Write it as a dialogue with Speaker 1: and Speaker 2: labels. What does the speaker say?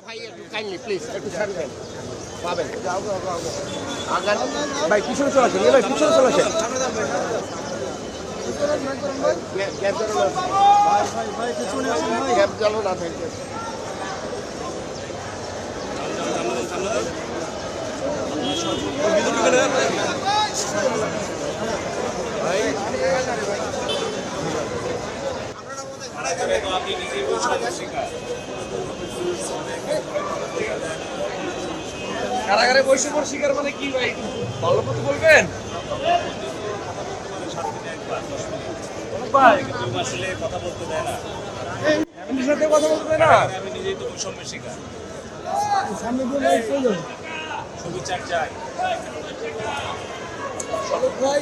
Speaker 1: ভাই একটু kindly please একটু ছাড়বেন পাবেন আগান ভাই পিছনে চলে আসেন ভাই পিছনে চলে আসেন গ্যাপ ধরো না ভাই পিছনে আসেন ভাই গ্যাপ ধরো না ভাই
Speaker 2: কারাগারে বৈষম্যের শিকার মানে কি ভাই ভালো কথা বলবেন
Speaker 3: আসলে কথা বলতে দেয় না
Speaker 2: ফ্যামিলির সাথে কথা বলতে না
Speaker 3: আমি নিজেই তো বৈষম্যের শিকার সুবিচার চাই
Speaker 2: ভাই